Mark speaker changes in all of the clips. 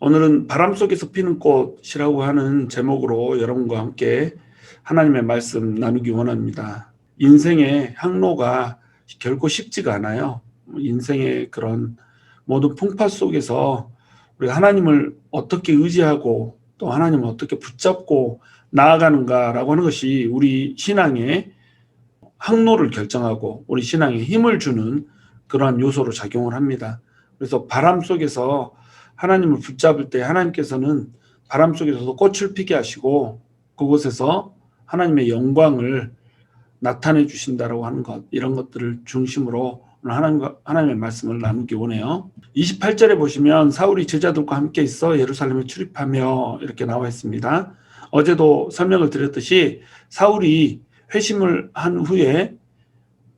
Speaker 1: 오늘은 바람 속에서 피는 꽃이라고 하는 제목으로 여러분과 함께 하나님의 말씀 나누기 원합니다. 인생의 항로가 결코 쉽지가 않아요. 인생의 그런 모든 풍파 속에서 우리가 하나님을 어떻게 의지하고 또 하나님을 어떻게 붙잡고 나아가는가라고 하는 것이 우리 신앙의 항로를 결정하고 우리 신앙에 힘을 주는 그러한 요소로 작용을 합니다. 그래서 바람 속에서 하나님을 붙잡을 때 하나님께서는 바람 속에서도 꽃을 피게 하시고 그곳에서 하나님의 영광을 나타내 주신다라고 하는 것, 이런 것들을 중심으로 오늘 하나님의 말씀을 나누기 원해요. 28절에 보시면 사울이 제자들과 함께 있어 예루살렘에 출입하며 이렇게 나와 있습니다. 어제도 설명을 드렸듯이 사울이 회심을 한 후에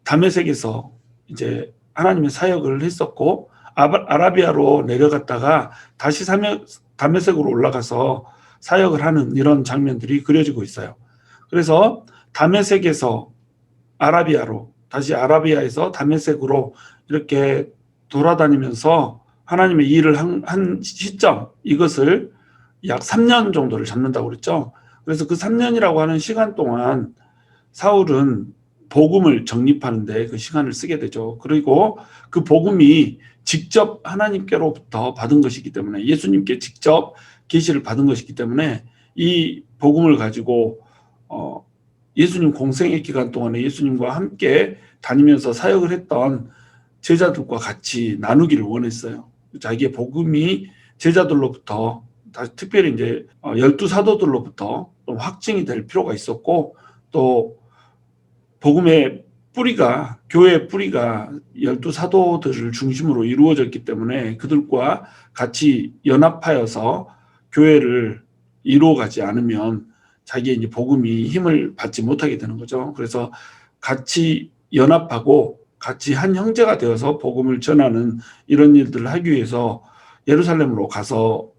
Speaker 1: 다메섹에서 이제 하나님의 사역을 했었고 아라비아로 내려갔다가 다시 다메섹으로 올라가서 사역을 하는 이런 장면들이 그려지고 있어요. 그래서 다메섹에서 아라비아로, 다시 아라비아에서 다메섹으로 이렇게 돌아다니면서 하나님의 일을 한 시점, 이것을 약 3년 정도를 잡는다고 그랬죠. 그래서 그 3년이라고 하는 시간 동안 사울은 복음을 정립하는데 그 시간을 쓰게 되죠. 그리고 그 복음이 직접 하나님께로부터 받은 것이기 때문에, 예수님께 직접 계시를 받은 것이기 때문에 이 복음을 가지고 예수님 공생의 기간 동안에 예수님과 함께 다니면서 사역을 했던 제자들과 같이 나누기를 원했어요. 자기의 복음이 제자들로부터, 특별히 이제 12사도들로부터 좀 확증이 될 필요가 있었고, 또 복음의 뿌리가, 교회의 뿌리가 12사도들을 중심으로 이루어졌기 때문에 그들과 같이 연합하여서 교회를 이루어가지 않으면 자기의 이제 복음이 힘을 받지 못하게 되는 거죠. 그래서 같이 연합하고 같이 한 형제가 되어서 복음을 전하는 이런 일들을 하기 위해서 예루살렘으로 가서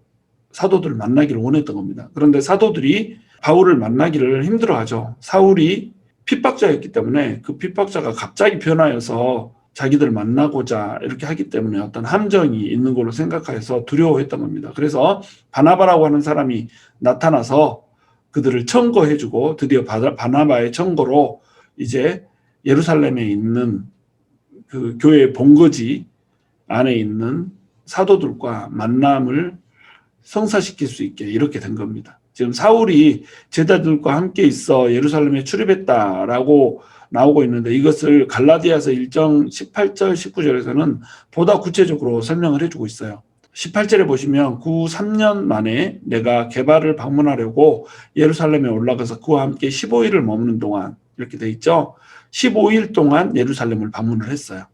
Speaker 1: 사도들을 만나기를 원했던 겁니다. 그런데 사도들이 바울을 만나기를 힘들어하죠. 사울이 핍박자였기 때문에 그 핍박자가 갑자기 변하여서 자기들을 만나고자 이렇게 하기 때문에 어떤 함정이 있는 걸로 생각해서 두려워했던 겁니다. 그래서 바나바라고 하는 사람이 나타나서 그들을 청거해주고 드디어 바나바의 청거로 이제 예루살렘에 있는 그 교회의 본거지 안에 있는 사도들과 만남을 성사시킬 수 있게 이렇게 된 겁니다. 지금 사울이 제자들과 함께 있어 예루살렘에 출입했다라고 나오고 있는데, 이것을 갈라디아서 1장 18절 19절에서는 보다 구체적으로 설명을 해주고 있어요. 18절에 보시면 구 3년 만에 내가 게바를 방문하려고 예루살렘에 올라가서 그와 함께 15일을 머무는 동안, 이렇게 돼 있죠. 15일 동안 예루살렘을 방문을 했어요.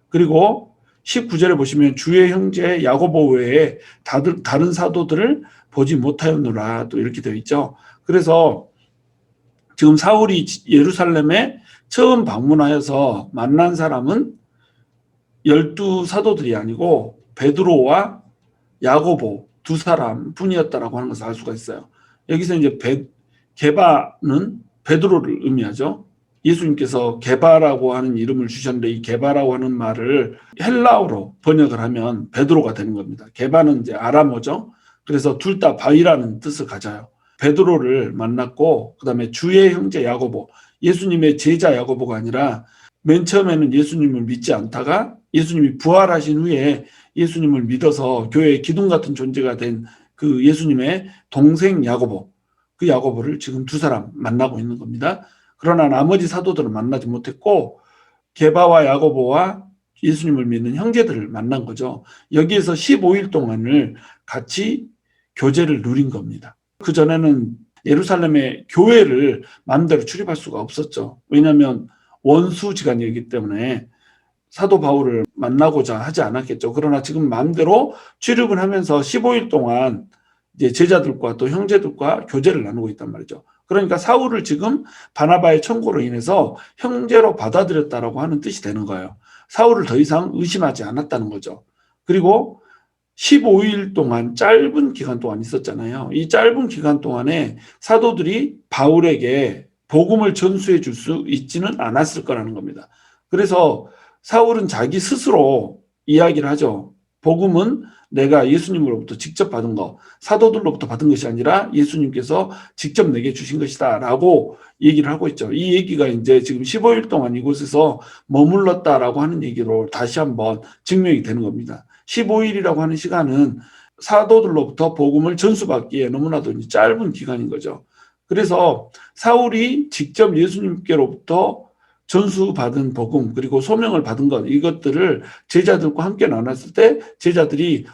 Speaker 1: 그리고 19절에 보시면 주의 형제 야고보 외에 다른 사도들을 보지 못하였노라, 또 이렇게 되어 있죠. 그래서 지금 사울이 예루살렘에 처음 방문하여서 만난 사람은 12사도들이 아니고 베드로와 야고보 두 사람 뿐이었다라고 하는 것을 알 수가 있어요. 여기서 이제 게바는 베드로를 의미하죠. 예수님께서 게바라고 하는 이름을 주셨는데 이 게바라고 하는 말을 헬라어로 번역을 하면 베드로가 되는 겁니다. 게바는 이제 아람어죠. 그래서 둘 다 바위라는 뜻을 가져요. 베드로를 만났고, 그 다음에 주의 형제 야고보, 예수님의 제자 야고보가 아니라 맨 처음에는 예수님을 믿지 않다가 예수님이 부활하신 후에 예수님을 믿어서 교회의 기둥 같은 존재가 된 그 예수님의 동생 야고보, 그 야고보를 지금 두 사람 만나고 있는 겁니다. 그러나 나머지 사도들은 만나지 못했고 게바와 야고보와 예수님을 믿는 형제들을 만난 거죠. 여기에서 15일 동안을 같이 교제를 누린 겁니다. 그전에는 예루살렘의 교회를 마음대로 출입할 수가 없었죠. 왜냐하면 원수지간이기 때문에 사도 바울을 만나고자 하지 않았겠죠. 그러나 지금 마음대로 출입을 하면서 15일 동안 이제 제자들과 또 형제들과 교제를 나누고 있단 말이죠. 그러니까 사울을 지금 바나바의 청고로 인해서 형제로 받아들였다라고 하는 뜻이 되는 거예요. 사울을 더 이상 의심하지 않았다는 거죠. 그리고 15일 동안, 짧은 기간 동안 있었잖아요. 이 짧은 기간 동안에 사도들이 바울에게 복음을 전수해 줄 수 있지는 않았을 거라는 겁니다. 그래서 사울은 자기 스스로 이야기를 하죠. 복음은 내가 예수님으로부터 직접 받은 거, 사도들로부터 받은 것이 아니라 예수님께서 직접 내게 주신 것이다 라고 얘기를 하고 있죠. 이 얘기가 이제 지금 15일 동안 이곳에서 머물렀다라고 하는 얘기로 다시 한번 증명이 되는 겁니다. 15일이라고 하는 시간은 사도들로부터 복음을 전수받기에 너무나도 짧은 기간인 거죠. 그래서 사울이 직접 예수님께로부터 전수받은 복음 그리고 소명을 받은 것 이것들을 제자들과 함께 나눴을 때 제자들이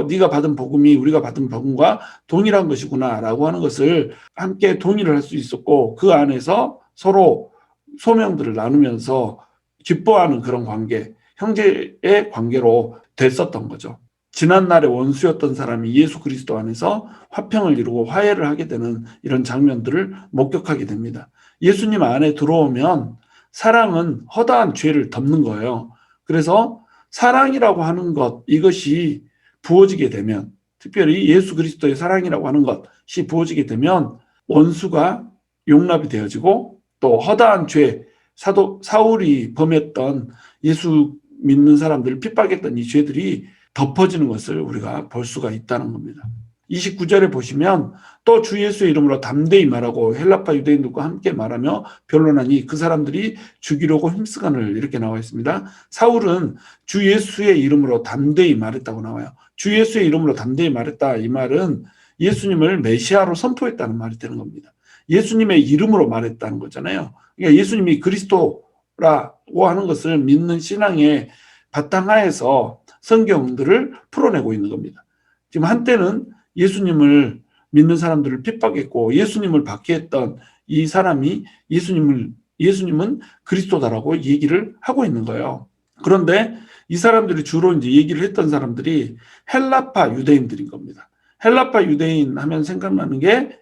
Speaker 1: 네가 받은 복음이 우리가 받은 복음과 동일한 것이구나 라고 하는 것을 함께 동의를 할 수 있었고 그 안에서 서로 소명들을 나누면서 기뻐하는 그런 관계 형제의 관계로 됐었던 거죠. 지난날의 원수였던 사람이 예수 그리스도 안에서 화평을 이루고 화해를 하게 되는 이런 장면들을 목격하게 됩니다. 예수님 안에 들어오면 사랑은 허다한 죄를 덮는 거예요. 그래서 사랑이라고 하는 것 이것이 부어지게 되면 특별히 예수 그리스도의 사랑이라고 하는 것이 부어지게 되면 원수가 용납이 되어지고 또 허다한 죄 사울이 범했던 예수 믿는 사람들을 핍박했던 이 죄들이 덮어지는 것을 우리가 볼 수가 있다는 겁니다. 29절에 보시면 또 주 예수의 이름으로 담대히 말하고 헬라파 유대인들과 함께 말하며 변론하니 그 사람들이 죽이려고 힘쓰거늘 이렇게 나와 있습니다. 사울은 주 예수의 이름으로 담대히 말했다고 나와요. 주 예수의 이름으로 담대히 말했다 이 말은 예수님을 메시아로 선포했다는 말이 되는 겁니다. 예수님의 이름으로 말했다는 거잖아요. 그러니까 예수님이 그리스도라고 하는 것을 믿는 신앙의 바탕하에서 성경들을 풀어내고 있는 겁니다. 지금 한때는 예수님을 믿는 사람들을 핍박했고 예수님을 박해했던 이 사람이 예수님은 그리스도다라고 얘기를 하고 있는 거예요. 그런데 이 사람들이 주로 이제 얘기를 했던 사람들이 헬라파 유대인들인 겁니다. 헬라파 유대인 하면 생각나는 게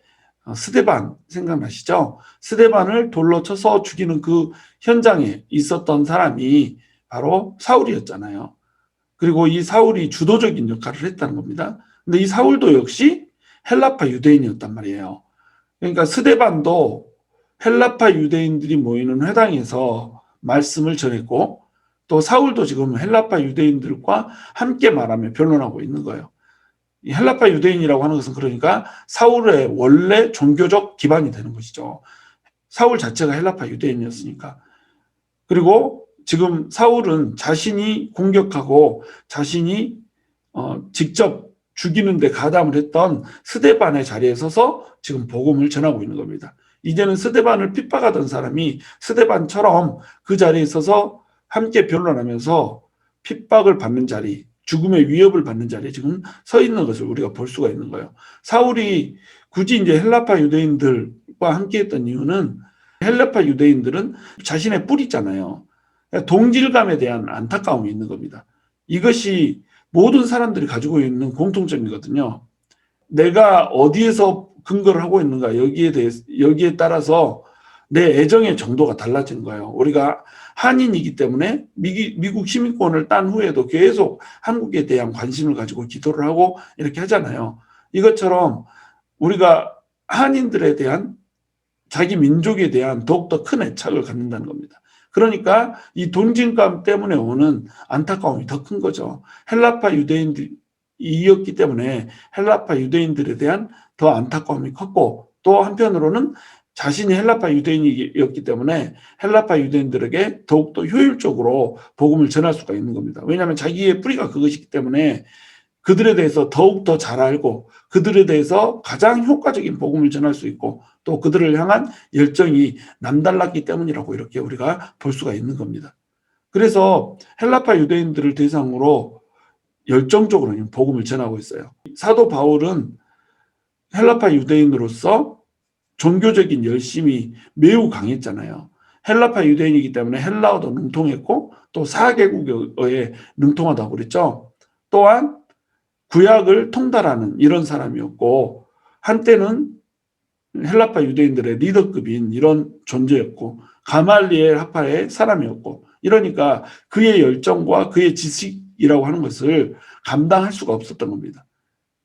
Speaker 1: 스데반 생각나시죠? 스데반을 돌로 쳐서 죽이는 그 현장에 있었던 사람이 바로 사울이었잖아요. 그리고 이 사울이 주도적인 역할을 했다는 겁니다. 근데 이 사울도 역시 헬라파 유대인이었단 말이에요. 그러니까 스데반도 헬라파 유대인들이 모이는 회당에서 말씀을 전했고 또 사울도 지금 헬라파 유대인들과 함께 말하며 변론하고 있는 거예요. 이 헬라파 유대인이라고 하는 것은 그러니까 사울의 원래 종교적 기반이 되는 것이죠. 사울 자체가 헬라파 유대인이었으니까. 그리고 지금 사울은 자신이 공격하고 자신이 직접 죽이는 데 가담을 했던 스데반의 자리에 서서 지금 복음을 전하고 있는 겁니다. 이제는 스데반을 핍박하던 사람이 스데반처럼 그 자리에 서서 함께 변론하면서 핍박을 받는 자리, 죽음의 위협을 받는 자리에 지금 서 있는 것을 우리가 볼 수가 있는 거예요. 사울이 굳이 이제 헬라파 유대인들과 함께 했던 이유는 헬라파 유대인들은 자신의 뿌리잖아요. 동질감에 대한 안타까움이 있는 겁니다. 이것이 모든 사람들이 가지고 있는 공통점이거든요. 내가 어디에서 근거를 하고 있는가 여기에 따라서 내 애정의 정도가 달라지는 거예요. 우리가 한인이기 때문에 미국 시민권을 딴 후에도 계속 한국에 대한 관심을 가지고 기도를 하고 이렇게 하잖아요. 이것처럼 우리가 한인들에 대한 자기 민족에 대한 더욱더 큰 애착을 갖는다는 겁니다. 그러니까 이 동질감 때문에 오는 안타까움이 더 큰 거죠. 헬라파 유대인들이었기 때문에 헬라파 유대인들에 대한 더 안타까움이 컸고 또 한편으로는 자신이 헬라파 유대인이었기 때문에 헬라파 유대인들에게 더욱더 효율적으로 복음을 전할 수가 있는 겁니다. 왜냐하면 자기의 뿌리가 그것이기 때문에 그들에 대해서 더욱더 잘 알고 그들에 대해서 가장 효과적인 복음을 전할 수 있고 또 그들을 향한 열정이 남달랐기 때문이라고 이렇게 우리가 볼 수가 있는 겁니다. 그래서 헬라파 유대인들을 대상으로 열정적으로 복음을 전하고 있어요. 사도 바울은 헬라파 유대인으로서 종교적인 열심이 매우 강했잖아요. 헬라파 유대인이기 때문에 헬라어도 능통했고 또 4개국어에 능통하다고 그랬죠. 또한 구약을 통달하는 이런 사람이었고 한때는 헬라파 유대인들의 리더급인 이런 존재였고 가말리엘 학파의 사람이었고 이러니까 그의 열정과 그의 지식이라고 하는 것을 감당할 수가 없었던 겁니다.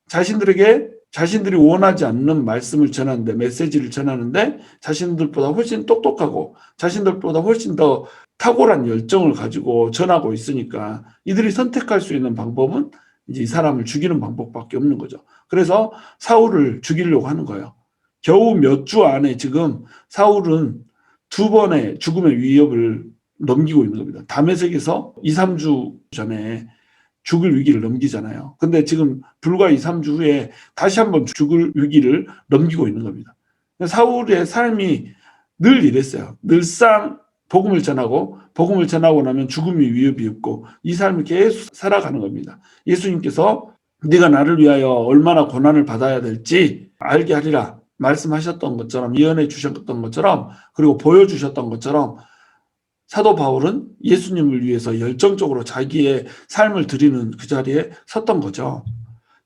Speaker 1: 자신들이 원하지 않는 말씀을 전하는데 메시지를 전하는데 자신들보다 훨씬 똑똑하고 자신들보다 훨씬 더 탁월한 열정을 가지고 전하고 있으니까 이들이 선택할 수 있는 방법은 이제 이 사람을 죽이는 방법밖에 없는 거죠. 그래서 사울을 죽이려고 하는 거예요. 겨우 몇 주 안에 지금 사울은 2번의 죽음의 위협을 넘기고 있는 겁니다. 다메섹에서 2, 3주 전에 죽을 위기를 넘기잖아요. 근데 지금 불과 2, 3주 후에 다시 한번 죽을 위기를 넘기고 있는 겁니다. 사울의 삶이 늘 이랬어요. 늘상 복음을 전하고 나면 죽음이 위협이 없고 이 삶을 계속 살아가는 겁니다. 예수님께서 네가 나를 위하여 얼마나 고난을 받아야 될지 알게 하리라 말씀하셨던 것처럼, 예언해 주셨던 것처럼, 그리고 보여주셨던 것처럼 사도 바울은 예수님을 위해서 열정적으로 자기의 삶을 드리는 그 자리에 섰던 거죠.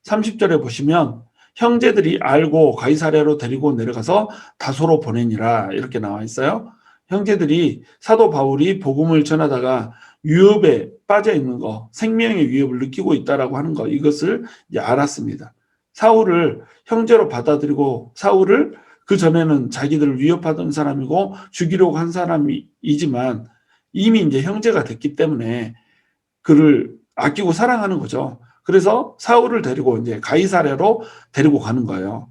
Speaker 1: 30절에 보시면 형제들이 알고 가이사랴로 데리고 내려가서 다소로 보내니라 이렇게 나와 있어요. 형제들이 사도 바울이 복음을 전하다가 위협에 빠져 있는 거, 생명의 위협을 느끼고 있다라고 하는 거, 이것을 이제 알았습니다. 사울을 형제로 받아들이고 사울을 그 전에는 자기들을 위협하던 사람이고 죽이려고 한 사람이지만 이미 이제 형제가 됐기 때문에 그를 아끼고 사랑하는 거죠. 그래서 사울을 데리고 이제 가이사랴로 데리고 가는 거예요.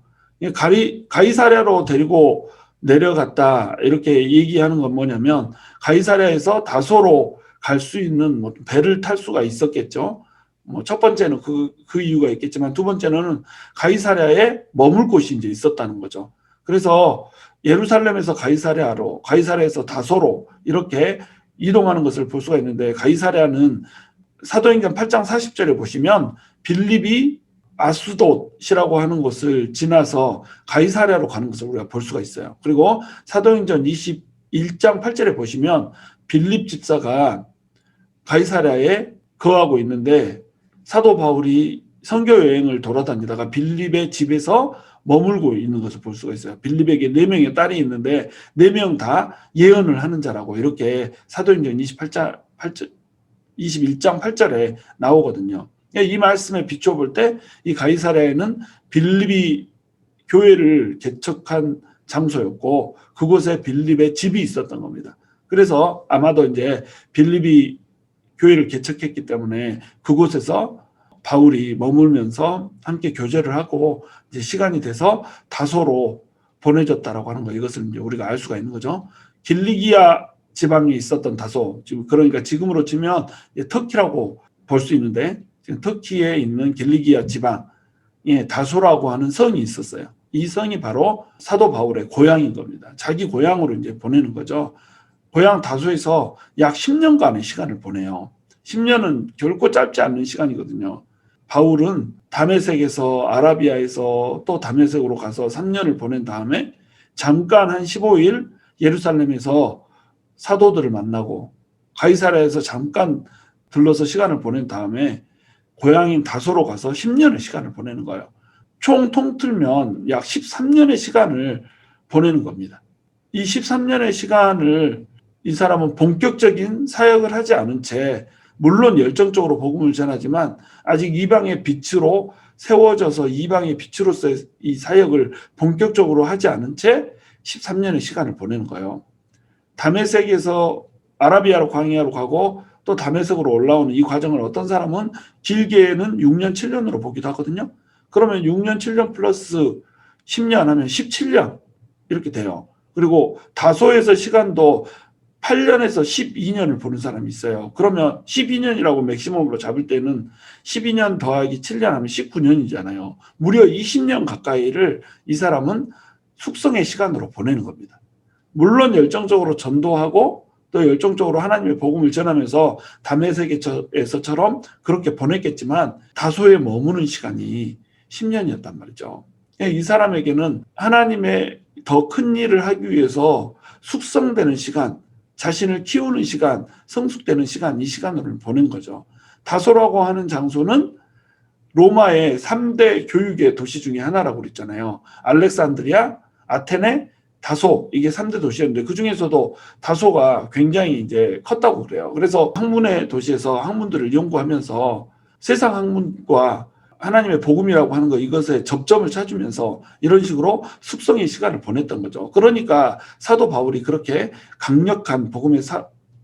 Speaker 1: 가이사랴로 데리고 내려갔다 이렇게 얘기하는 건 뭐냐면 가이사랴에서 다소로 갈 수 있는 뭐 배를 탈 수가 있었겠죠. 뭐 첫 번째는 그 이유가 있겠지만 두 번째는 가이사랴에 머물 곳이 이제 있었다는 거죠. 그래서 예루살렘에서 가이사랴로, 가이사랴에서 다소로 이렇게 이동하는 것을 볼 수가 있는데, 가이사랴는 사도행전 8장 40절에 보시면 빌립이 아수돗이라고 하는 곳을 지나서 가이사랴로 가는 것을 우리가 볼 수가 있어요. 그리고 사도행전 21장 8절에 보시면 빌립 집사가 가이사랴에 거하고 있는데 사도 바울이 선교 여행을 돌아다니다가 빌립의 집에서 머물고 있는 것을 볼 수가 있어요. 빌립에게 4명의 딸이 있는데 4명 다 예언을 하는 자라고 이렇게 사도행전 21장 8절에 나오거든요. 이 말씀에 비춰볼 때 이 가이사랴에는 빌립이 교회를 개척한 장소였고 그곳에 빌립의 집이 있었던 겁니다. 그래서 아마도 이제 빌립이 교회를 개척했기 때문에 그곳에서 바울이 머물면서 함께 교제를 하고 이제 시간이 돼서 다소로 보내졌다라고 하는 거, 이것을 이제 우리가 알 수가 있는 거죠. 길리기아 지방에 있었던 다소, 지금 그러니까 지금으로 치면 터키라고 볼 수 있는데 지금 터키에 있는 길리기아 지방에 다소라고 하는 성이 있었어요. 이 성이 바로 사도 바울의 고향인 겁니다. 자기 고향으로 이제 보내는 거죠. 고향 다소에서 약 10년간의 시간을 보내요. 10년은 결코 짧지 않는 시간이거든요. 바울은 다메섹에서 아라비아에서 또 다메섹으로 가서 3년을 보낸 다음에 잠깐 한 15일 예루살렘에서 사도들을 만나고 가이사랴에서 잠깐 들러서 시간을 보낸 다음에 고향인 다소로 가서 10년의 시간을 보내는 거예요. 총 통틀면 약 13년의 시간을 보내는 겁니다. 이 13년의 시간을 이 사람은 본격적인 사역을 하지 않은 채, 물론 열정적으로 복음을 전하지만 아직 이방의 빛으로 세워져서 이방의 빛으로서의 이 사역을 본격적으로 하지 않은 채 13년의 시간을 보내는 거예요. 다메섹에서 아라비아로 광야로 가고 또 다메섹으로 올라오는 이 과정을 어떤 사람은 길게는 6년, 7년으로 보기도 하거든요. 그러면 6년, 7년 플러스 10년 하면 17년 이렇게 돼요. 그리고 다소에서 시간도 8년에서 12년을 보는 사람이 있어요. 그러면 12년이라고 맥시멈으로 잡을 때는 12년 더하기 7년 하면 19년이잖아요. 무려 20년 가까이를 이 사람은 숙성의 시간으로 보내는 겁니다. 물론 열정적으로 전도하고 또 열정적으로 하나님의 복음을 전하면서 다메섹에서처럼 그렇게 보냈겠지만 다소에 머무는 시간이 10년이었단 말이죠. 이 사람에게는 하나님의 더 큰 일을 하기 위해서 숙성되는 시간, 자신을 키우는 시간, 성숙되는 시간, 이 시간을 보낸 거죠. 다소라고 하는 장소는 로마의 3대 교육의 도시 중에 하나라고 그랬잖아요. 알렉산드리아, 아테네, 다소, 이게 3대 도시였는데 그 중에서도 다소가 굉장히 이제 컸다고 그래요. 그래서 학문의 도시에서 학문들을 연구하면서 세상 학문과 하나님의 복음이라고 하는 거, 이것에 접점을 찾으면서 이런 식으로 숙성의 시간을 보냈던 거죠. 그러니까 사도 바울이 그렇게 강력한 복음의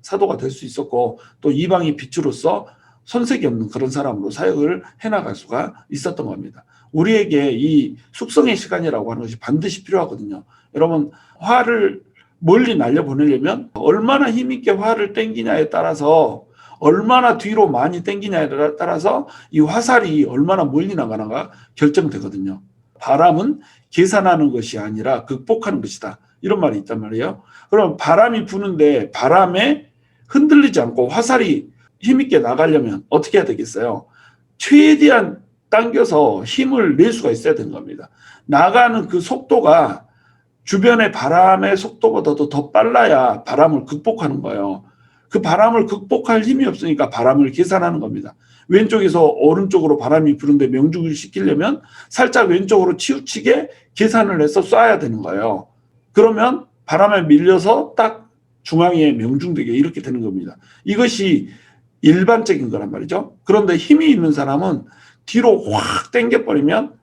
Speaker 1: 사도가 될 수 있었고 또 이방의 빛으로서 손색이 없는 그런 사람으로 사역을 해나갈 수가 있었던 겁니다. 우리에게 이 숙성의 시간이라고 하는 것이 반드시 필요하거든요. 여러분, 화를 멀리 날려보내려면 얼마나 힘있게 화를 땡기냐에 따라서, 얼마나 뒤로 많이 땡기냐에 따라서 이 화살이 얼마나 멀리 나가나가 결정되거든요. 바람은 계산하는 것이 아니라 극복하는 것이다, 이런 말이 있단 말이에요. 그럼 바람이 부는데 바람에 흔들리지 않고 화살이 힘있게 나가려면 어떻게 해야 되겠어요? 최대한 당겨서 힘을 낼 수가 있어야 되는 겁니다. 나가는 그 속도가 주변의 바람의 속도보다도 더 빨라야 바람을 극복하는 거예요. 그 바람을 극복할 힘이 없으니까 바람을 계산하는 겁니다. 왼쪽에서 오른쪽으로 바람이 부는데 명중을 시키려면 살짝 왼쪽으로 치우치게 계산을 해서 쏴야 되는 거예요. 그러면 바람에 밀려서 딱 중앙에 명중되게 이렇게 되는 겁니다. 이것이 일반적인 거란 말이죠. 그런데 힘이 있는 사람은 뒤로 확 당겨버리면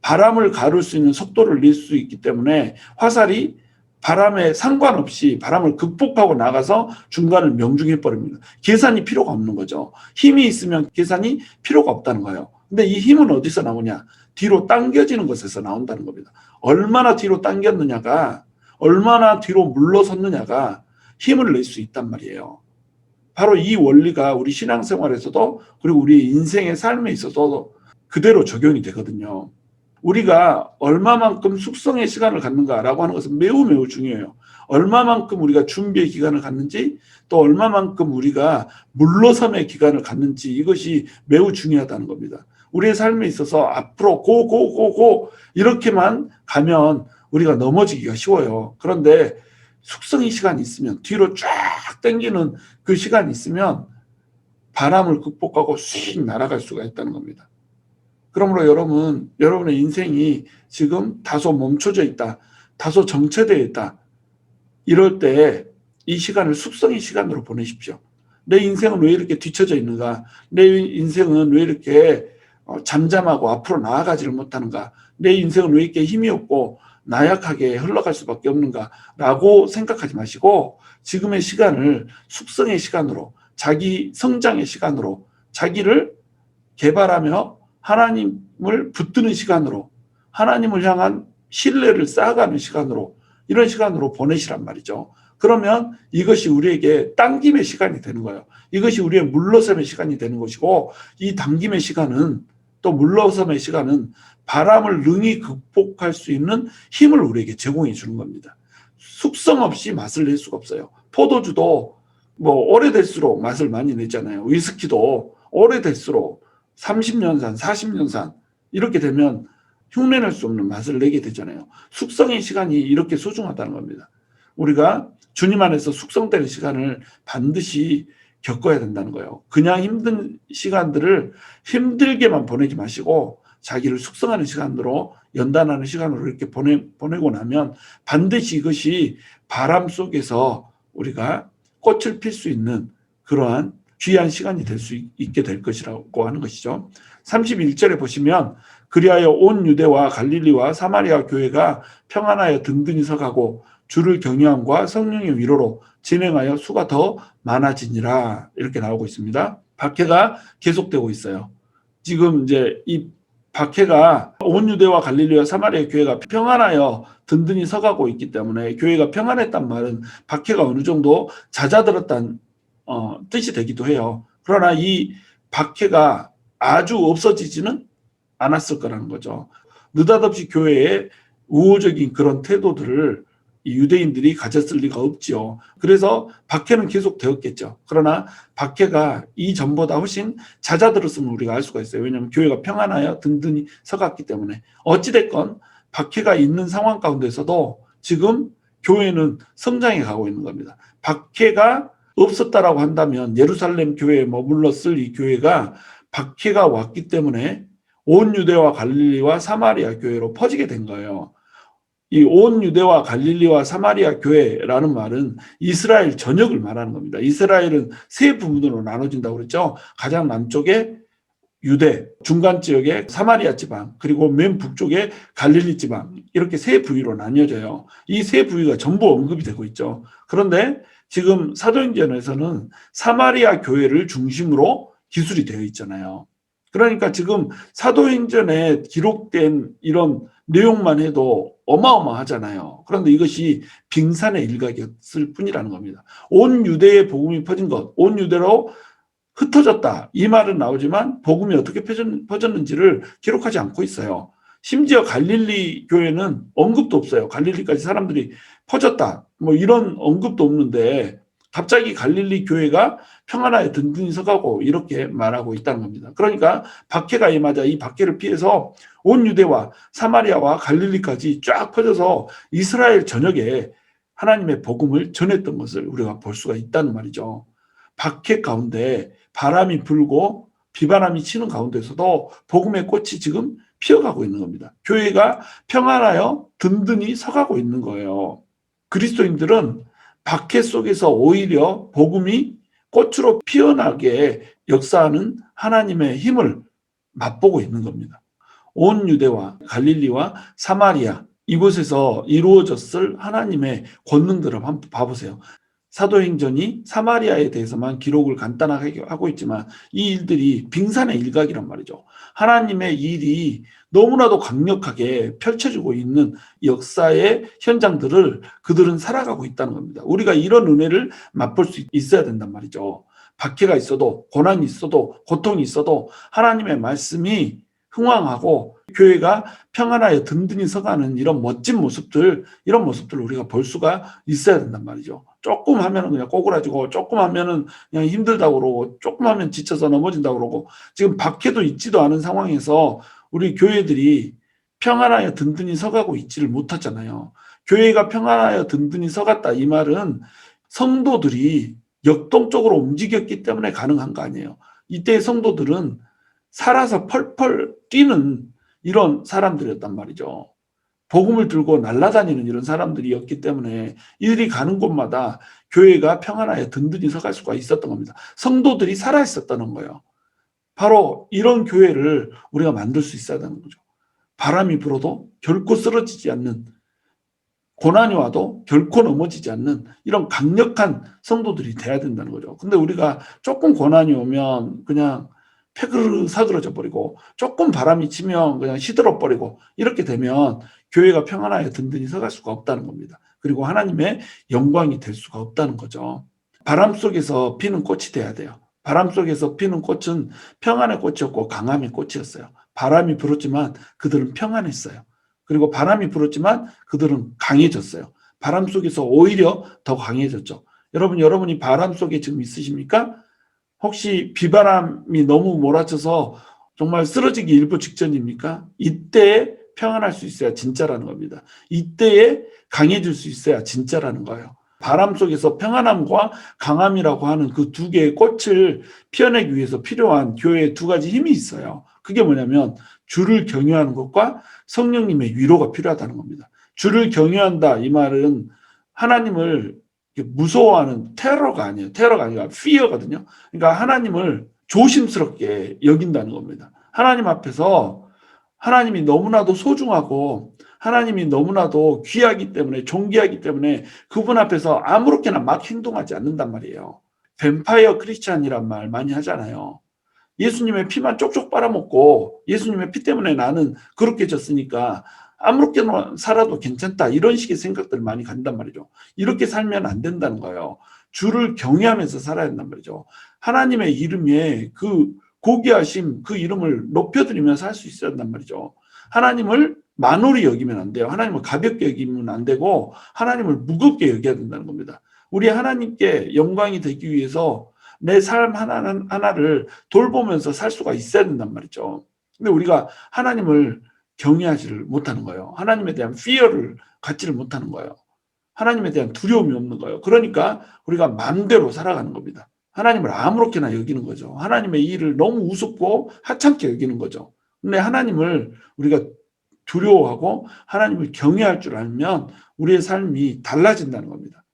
Speaker 1: 바람을 가를 수 있는 속도를 낼 수 있기 때문에 화살이 바람에 상관없이 바람을 극복하고 나가서 중간을 명중해 버립니다. 계산이 필요가 없는 거죠. 힘이 있으면 계산이 필요가 없다는 거예요. 근데 이 힘은 어디서 나오냐? 뒤로 당겨지는 것에서 나온다는 겁니다. 얼마나 뒤로 당겼느냐가, 얼마나 뒤로 물러섰느냐가 힘을 낼 수 있단 말이에요. 바로 이 원리가 우리 신앙생활에서도, 그리고 우리 인생의 삶에 있어서도 그대로 적용이 되거든요. 우리가 얼마만큼 숙성의 시간을 갖는가라고 하는 것은 매우 매우 중요해요. 얼마만큼 우리가 준비의 기간을 갖는지, 또 얼마만큼 우리가 물러섬의 기간을 갖는지, 이것이 매우 중요하다는 겁니다. 우리의 삶에 있어서 앞으로 고 이렇게만 가면 우리가 넘어지기가 쉬워요. 그런데 숙성의 시간이 있으면, 뒤로 쫙 당기는 그 시간이 있으면 바람을 극복하고 휙 날아갈 수가 있다는 겁니다. 그러므로 여러분의 인생이 지금 다소 멈춰져 있다, 다소 정체되어 있다, 이럴 때 이 시간을 숙성의 시간으로 보내십시오. 내 인생은 왜 이렇게 뒤처져 있는가? 내 인생은 왜 이렇게 잠잠하고 앞으로 나아가지를 못하는가? 내 인생은 왜 이렇게 힘이 없고 나약하게 흘러갈 수밖에 없는가? 라고 생각하지 마시고, 지금의 시간을 숙성의 시간으로, 자기 성장의 시간으로, 자기를 개발하며 하나님을 붙드는 시간으로, 하나님을 향한 신뢰를 쌓아가는 시간으로, 이런 시간으로 보내시란 말이죠. 그러면 이것이 우리에게 당김의 시간이 되는 거예요. 이것이 우리의 물러섬의 시간이 되는 것이고, 이 당김의 시간은, 또 물러섬의 시간은 바람을 능히 극복할 수 있는 힘을 우리에게 제공해 주는 겁니다. 숙성 없이 맛을 낼 수가 없어요. 포도주도 오래될수록 맛을 많이 내잖아요. 위스키도 오래될수록 30년산, 40년산 이렇게 되면 흉내낼 수 없는 맛을 내게 되잖아요. 숙성의 시간이 이렇게 소중하다는 겁니다. 우리가 주님 안에서 숙성되는 시간을 반드시 겪어야 된다는 거예요. 그냥 힘든 시간들을 힘들게만 보내지 마시고, 자기를 숙성하는 시간으로, 연단하는 시간으로 이렇게 보내고 나면 반드시 이것이 바람 속에서 우리가 꽃을 필 수 있는 그러한 귀한 시간이 될 수 있게 될 것이라고 하는 것이죠. 31절에 보시면, 그리하여 온 유대와 갈릴리와 사마리아 교회가 평안하여 든든히 서가고 주를 경외함과 성령의 위로로 진행하여 수가 더 많아지니라, 이렇게 나오고 있습니다. 박해가 계속되고 있어요. 지금 이제 이 박해가 온 유대와 갈릴리와 사마리아 교회가 평안하여 든든히 서가고 있기 때문에, 교회가 평안했단 말은 박해가 어느 정도 잦아들었다는 뜻이 되기도 해요. 그러나 이 박해가 아주 없어지지는 않았을 거라는 거죠. 느닷없이 교회에 우호적인 그런 태도들을 이 유대인들이 가졌을 리가 없지요. 그래서 박해는 계속 되었겠죠. 그러나 박해가 이전보다 훨씬 잦아들었음을 우리가 알 수가 있어요. 왜냐하면 교회가 평안하여 든든히 서갔기 때문에. 어찌됐건 박해가 있는 상황 가운데서도 지금 교회는 성장해 가고 있는 겁니다. 박해가 없었다라고 한다면 예루살렘 교회에 머물렀을 이 교회가 박해가 왔기 때문에 온 유대와 갈릴리와 사마리아 교회로 퍼지게 된 거예요. 이 온 유대와 갈릴리와 사마리아 교회라는 말은 이스라엘 전역을 말하는 겁니다. 이스라엘은 세 부분으로 나눠진다고 그랬죠. 가장 남쪽에 유대, 중간 지역에 사마리아 지방, 그리고 맨 북쪽에 갈릴리 지방, 이렇게 세 부위로 나뉘어져요. 이 세 부위가 전부 언급이 되고 있죠. 그런데 지금 사도행전에서는 사마리아 교회를 중심으로 기술이 되어 있잖아요. 그러니까 지금 사도행전에 기록된 이런 내용만 해도 어마어마하잖아요. 그런데 이것이 빙산의 일각이었을 뿐이라는 겁니다. 온 유대에 복음이 퍼진 것, 온 유대로 흩어졌다. 이 말은 나오지만 복음이 어떻게 퍼졌는지를 기록하지 않고 있어요. 심지어 갈릴리 교회는 언급도 없어요. 갈릴리까지 사람들이 퍼졌다. 뭐 이런 언급도 없는데 갑자기 갈릴리 교회가 평안하에 든든히 서가고 이렇게 말하고 있다는 겁니다. 그러니까 박해가 임하자 이 박해를 피해서 온 유대와 사마리아와 갈릴리까지 쫙 퍼져서 이스라엘 전역에 하나님의 복음을 전했던 것을 우리가 볼 수가 있다는 말이죠. 박해 가운데 바람이 불고 비바람이 치는 가운데서도 복음의 꽃이 지금 피어가고 있는 겁니다. 교회가 평안하여 든든히 서가고 있는 거예요. 그리스도인들은 박해 속에서 오히려 복음이 꽃으로 피어나게 역사하는 하나님의 힘을 맛보고 있는 겁니다. 온 유대와 갈릴리와 사마리아 이곳에서 이루어졌을 하나님의 권능들을 한번 봐보세요. 사도행전이 사마리아에 대해서만 기록을 간단하게 하고 있지만 이 일들이 빙산의 일각이란 말이죠. 하나님의 일이 너무나도 강력하게 펼쳐지고 있는 역사의 현장들을 그들은 살아가고 있다는 겁니다. 우리가 이런 은혜를 맛볼 수 있어야 된단 말이죠. 박해가 있어도 고난이 있어도 고통이 있어도 하나님의 말씀이 흥왕하고 교회가 평안하여 든든히 서가는 이런 멋진 모습들, 이런 모습들을 우리가 볼 수가 있어야 된단 말이죠. 조금 하면은 그냥 꼬꾸라지고, 조금 하면은 그냥 힘들다고 그러고, 조금 하면 지쳐서 넘어진다고 그러고, 지금 박해도 있지도 않은 상황에서 우리 교회들이 평안하여 든든히 서가고 있지를 못하잖아요. 교회가 평안하여 든든히 서갔다 이 말은 성도들이 역동적으로 움직였기 때문에 가능한 거 아니에요. 이때의 성도들은 살아서 펄펄 뛰는 이런 사람들이었단 말이죠. 복음을 들고 날아다니는 이런 사람들이었기 때문에 이들이 가는 곳마다 교회가 평안하여 든든히 서갈 수가 있었던 겁니다. 성도들이 살아있었다는 거예요. 바로 이런 교회를 우리가 만들 수 있어야 되는 거죠. 바람이 불어도 결코 쓰러지지 않는, 고난이 와도 결코 넘어지지 않는 이런 강력한 성도들이 돼야 된다는 거죠. 근데 우리가 조금 고난이 오면 그냥 패그르 사그러져 버리고 조금 바람이 치면 그냥 시들어 버리고 이렇게 되면 교회가 평안하여 든든히 서갈 수가 없다는 겁니다. 그리고 하나님의 영광이 될 수가 없다는 거죠. 바람 속에서 피는 꽃이 돼야 돼요. 바람 속에서 피는 꽃은 평안의 꽃이었고 강함의 꽃이었어요. 바람이 불었지만 그들은 평안했어요. 그리고 바람이 불었지만 그들은 강해졌어요. 바람 속에서 오히려 더 강해졌죠. 여러분이 바람 속에 지금 있으십니까? 혹시 비바람이 너무 몰아쳐서 정말 쓰러지기 일보 직전입니까? 이때에 평안할 수 있어야 진짜라는 겁니다. 이때에 강해질 수 있어야 진짜라는 거예요. 바람 속에서 평안함과 강함이라고 하는 그 두 개의 꽃을 피워내기 위해서 필요한 교회에 두 가지 힘이 있어요. 그게 뭐냐면 주를 경외하는 것과 성령님의 위로가 필요하다는 겁니다. 주를 경외한다 이 말은 하나님을 무서워하는 테러가 아니에요. 테러가 아니라 fear거든요. 그러니까 하나님을 조심스럽게 여긴다는 겁니다. 하나님 앞에서 하나님이 너무나도 소중하고 하나님이 너무나도 귀하기 때문에 존귀하기 때문에 그분 앞에서 아무렇게나 막 행동하지 않는단 말이에요. 뱀파이어 크리스찬이란 말 많이 하잖아요. 예수님의 피만 쪽쪽 빨아먹고 예수님의 피 때문에 나는 그렇게 졌으니까 아무렇게나 살아도 괜찮다 이런 식의 생각들 많이 간단 말이죠. 이렇게 살면 안 된다는 거예요. 주를 경외하면서 살아야 된단 말이죠. 하나님의 이름에 그 고귀하심 그 이름을 높여드리면서 할 수 있어야 한단 말이죠. 하나님을 만홀히 여기면 안 돼요. 하나님을 가볍게 여기면 안 되고 하나님을 무겁게 여겨야 된다는 겁니다. 우리 하나님께 영광이 되기 위해서 내 삶 하나를 돌보면서 살 수가 있어야 된단 말이죠. 근데 우리가 하나님을 경외하지를 못하는 거예요. 하나님에 대한 fear를 갖지를 못하는 거예요. 하나님에 대한 두려움이 없는 거예요. 그러니까 우리가 마음대로 살아가는 겁니다. 하나님을 아무렇게나 여기는 거죠. 하나님의 일을 너무 우습고 하찮게 여기는 거죠. 근데 하나님을 우리가 두려워하고 하나님을 경외할 줄 알면 우리의 삶이 달라진다는 겁니다.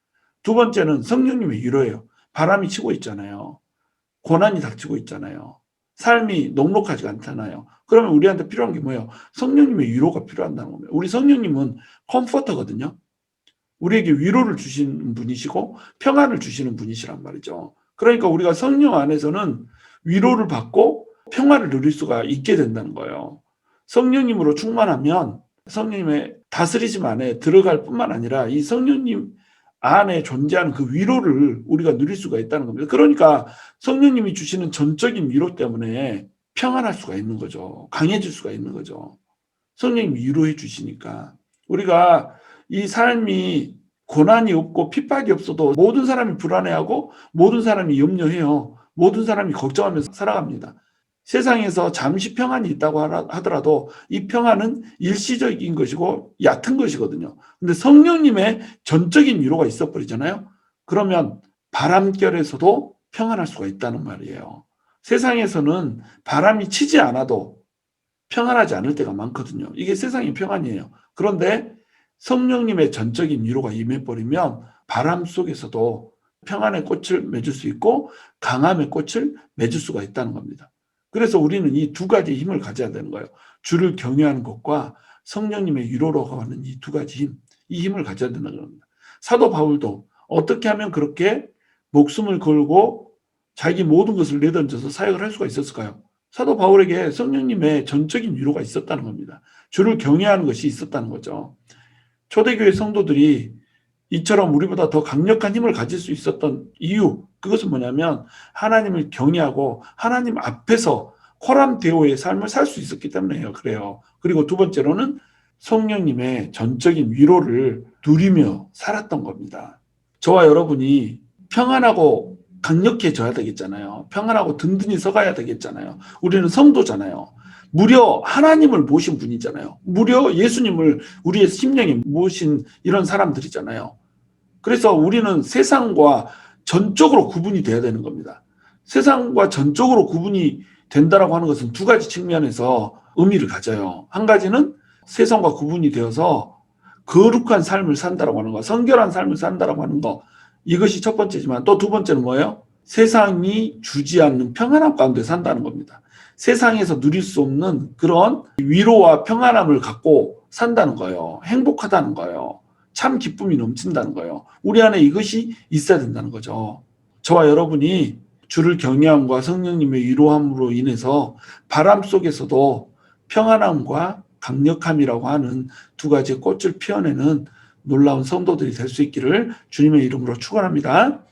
Speaker 1: 두 번째는 성령님의 위로예요. 바람이 치고 있잖아요. 고난이 닥치고 있잖아요. 삶이 녹록하지 않잖아요. 그러면 우리한테 필요한 게 뭐예요? 성령님의 위로가 필요한다는 겁니다. 우리 성령님은 컴포터거든요. 우리에게 위로를 주시는 분이시고 평안을 주시는 분이시란 말이죠. 그러니까 우리가 성령 안에서는 위로를 받고 평화를 누릴 수가 있게 된다는 거예요. 성령님으로 충만하면 성령님의 다스리심 안에 들어갈 뿐만 아니라 이 성령님 안에 존재하는 그 위로를 우리가 누릴 수가 있다는 겁니다. 그러니까 성령님이 주시는 전적인 위로 때문에 평안할 수가 있는 거죠. 강해질 수가 있는 거죠. 성령님이 위로해 주시니까. 우리가 이 삶이 고난이 없고 핍박이 없어도 모든 사람이 불안해하고 모든 사람이 염려해요. 모든 사람이 걱정하면서 살아갑니다. 세상에서 잠시 평안이 있다고 하더라도 이 평안은 일시적인 것이고 얕은 것이거든요. 근데 성령님의 전적인 위로가 있어 버리잖아요. 그러면 바람결에서도 평안할 수가 있다는 말이에요. 세상에서는 바람이 치지 않아도 평안하지 않을 때가 많거든요. 이게 세상의 평안이에요. 그런데 성령님의 전적인 위로가 임해버리면 바람 속에서도 평안의 꽃을 맺을 수 있고 강함의 꽃을 맺을 수가 있다는 겁니다. 그래서 우리는 이 두 가지 힘을 가져야 되는 거예요. 주를 경외하는 것과 성령님의 위로로 가는 이 두 가지 힘, 이 힘을 가져야 되는 겁니다. 사도 바울도 어떻게 하면 그렇게 목숨을 걸고 자기 모든 것을 내던져서 사역을 할 수가 있었을까요? 사도 바울에게 성령님의 전적인 위로가 있었다는 겁니다. 주를 경외하는 것이 있었다는 거죠. 초대교회 성도들이 이처럼 우리보다 더 강력한 힘을 가질 수 있었던 이유, 그것은 뭐냐면 하나님을 경외하고 하나님 앞에서 호람대오의 삶을 살 수 있었기 때문에요. 그래요. 그리고 두 번째로는 성령님의 전적인 위로를 누리며 살았던 겁니다. 저와 여러분이 평안하고 강력해져야 되겠잖아요. 평안하고 든든히 서가야 되겠잖아요. 우리는 성도잖아요. 무려 하나님을 모신 분이잖아요. 무려 예수님을 우리의 심령에 모신 이런 사람들이잖아요. 그래서 우리는 세상과 전적으로 구분이 돼야 되는 겁니다. 세상과 전적으로 구분이 된다라고 하는 것은 두 가지 측면에서 의미를 가져요. 한 가지는 세상과 구분이 되어서 거룩한 삶을 산다라고 하는 거, 성결한 삶을 산다라고 하는 거, 이것이 첫 번째지만 또 두 번째는 뭐예요? 세상이 주지 않는 평안함 가운데 산다는 겁니다. 세상에서 누릴 수 없는 그런 위로와 평안함을 갖고 산다는 거예요. 행복하다는 거예요. 참 기쁨이 넘친다는 거예요. 우리 안에 이것이 있어야 된다는 거죠. 저와 여러분이 주를 경외함과 성령님의 위로함으로 인해서 바람 속에서도 평안함과 강력함이라고 하는 두 가지 꽃을 피워내는 놀라운 성도들이 될 수 있기를 주님의 이름으로 축원합니다.